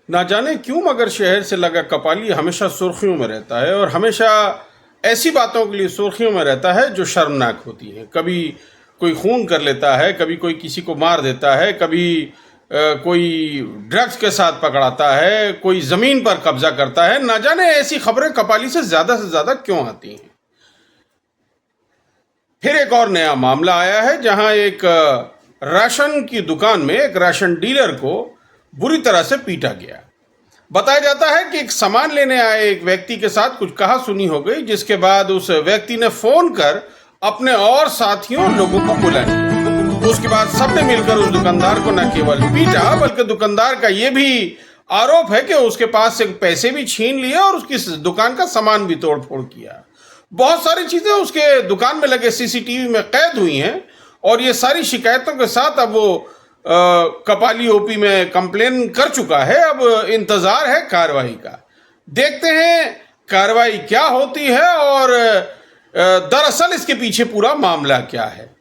ना जाने क्यों मगर शहर से लगा कपाली हमेशा सुर्खियों में रहता है और हमेशा ऐसी बातों के लिए सुर्खियों में रहता है जो शर्मनाक होती हैं। कभी कोई खून कर लेता है, कभी कोई किसी को मार देता है, कभी कोई ड्रग्स के साथ पकड़ाता है, कोई ज़मीन पर कब्जा करता है। ना जाने ऐसी खबरें कपाली से ज़्यादा क्यों आती हैं। फिर एक और नया मामला आया है जहां एक राशन की दुकान में एक राशन डीलर को बुरी तरह से पीटा गया। बताया जाता है कि एक सामान लेने आए एक व्यक्ति के साथ कुछ कहा सुनी हो गई, जिसके बाद उस व्यक्ति ने फोन कर अपने और साथियों लोगों को बुला लिया। उसके बाद सबने मिलकर उस दुकानदार को न केवल पीटा बल्कि दुकानदार का यह भी आरोप है कि उसके पास से पैसे भी छीन लिए और उसकी दुकान का सामान भी तोड़फोड़ किया। बहुत सारी चीजें उसके दुकान में लगे सीसीटीवी में कैद हुई हैं और ये सारी शिकायतों के साथ अब वो कपाली ओपी में कंप्लेन कर चुका है। अब इंतजार है कार्रवाई का। देखते हैं कार्रवाई क्या होती है और दरअसल इसके पीछे पूरा मामला क्या है।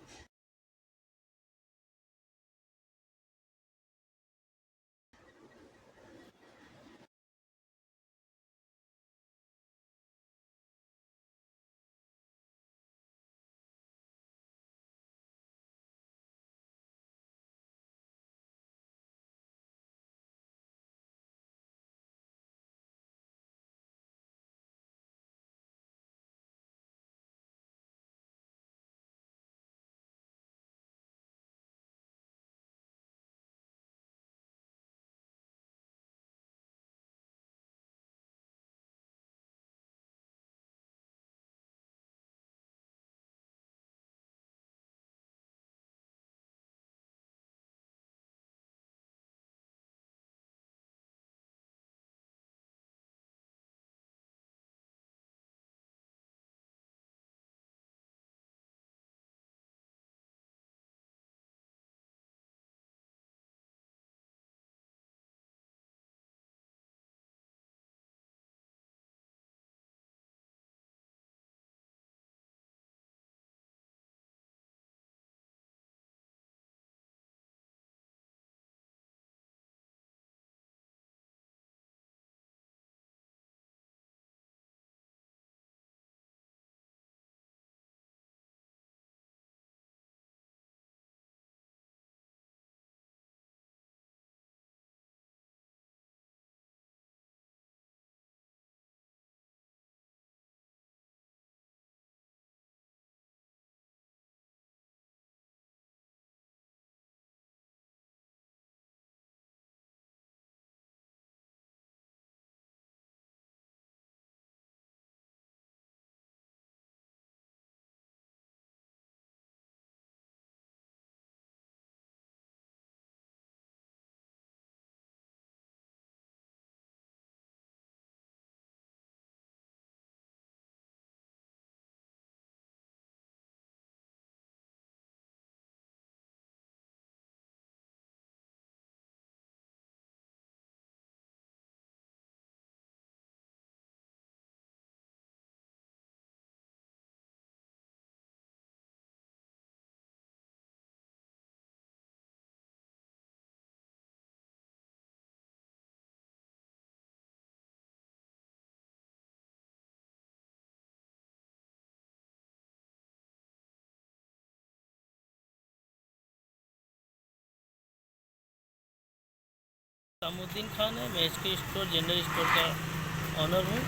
सामुद्दीन खान है। मैं इसके स्टोर जनरल स्टोर का ऑनर हूँ।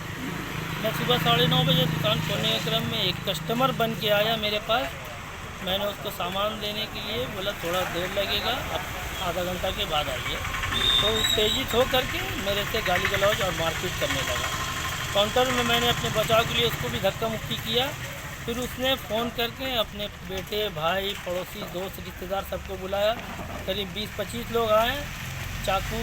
मैं सुबह 9:30 बजे दुकान खोलने के क्रम में एक कस्टमर बन के आया मेरे पास। मैंने उसको सामान लेने के लिए बोला थोड़ा देर लगेगा, अब आधा घंटा के बाद आइए। तो उत्तेजित हो करके मेरे से गाली गलौज और मारपीट करने लगा। काउंटर में मैंने अपने बचाव के लिए उसको भी धक्का मुक्की किया। फिर उसने फ़ोन करके अपने बेटे, भाई, पड़ोसी, दोस्त, रिश्तेदार सबको बुलाया। करीब 20-25 लोग आए, चाकू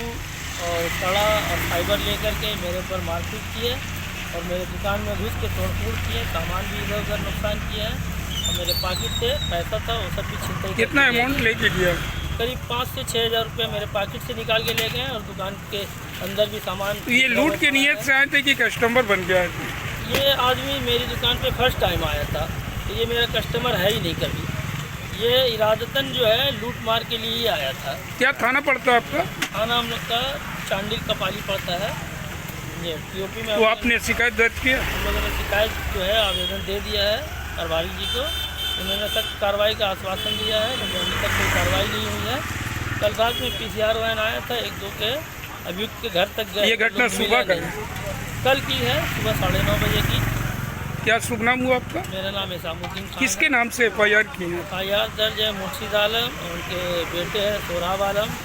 और कड़ा और फाइबर लेकर के मेरे ऊपर मारपीट किए और मेरे दुकान में घुस के तोड़फोड़ किए। सामान भी इधर उधर नुकसान किया है और मेरे पॉकेट से पैसा था वो सब भी छिनतई। कितना अमाउंट लेके दिया? करीब 5 से 6 हज़ार रुपये मेरे पॉकेट से निकाल के ले गए और दुकान के अंदर भी सामान। तो ये लूट के नियत से आए थे कि कस्टमर बन के आए थे? ये आदमी मेरी दुकान पे फर्स्ट टाइम आया था, तो ये मेरा कस्टमर है ही नहीं कभी। ये इरादतन जो है लूट मार के लिए ही आया था। क्या थाना पड़ता है आपका? थाना हम लोग का चांडिल कपाली पड़ता है ये टीओपी में। तो आपने शिकायत दर्ज किया? हम लोगों ने शिकायत जो है आवेदन दे दिया है प्रभारी जी को। उन्होंने सख्त कार्रवाई का आश्वासन दिया है, लेकिन अभी तक कोई कार्रवाई नहीं हुई है। कल रात में PCR वैन आया था, 1-2 के अभियुक्त के घर तक गए। ये घटना लोग सुबह मिला का नहीं। कल की है, सुबह 9:30 बजे की। क्या शुभ नाम हुआ आपका? मेरा नाम इसामुद्दीन खान किसके नाम से FIR की है? IR दर्ज है मुर्शिद आलम, उनके बेटे हैं सोहराब आलम,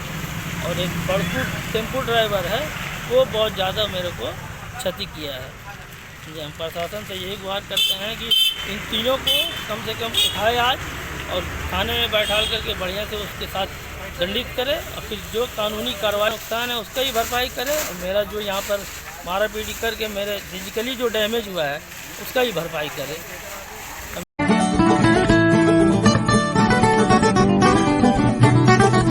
और एक बड़कू टेम्पो ड्राइवर है, वो बहुत ज़्यादा मेरे को क्षति किया है। जी, हम प्रशासन से यही गुहार करते हैं कि इन तीनों को कम से कम उठाए आज और थाने में बैठाल करके बढ़िया से उसके साथ दंडित करे, और फिर जो कानूनी कार्रवाई नुकसान है उसका ही भरपाई करे, और मेरा जो यहाँ पर मारा पीटी करके मेरे फिजिकली जो डैमेज हुआ है उसका ही भरपाई करे।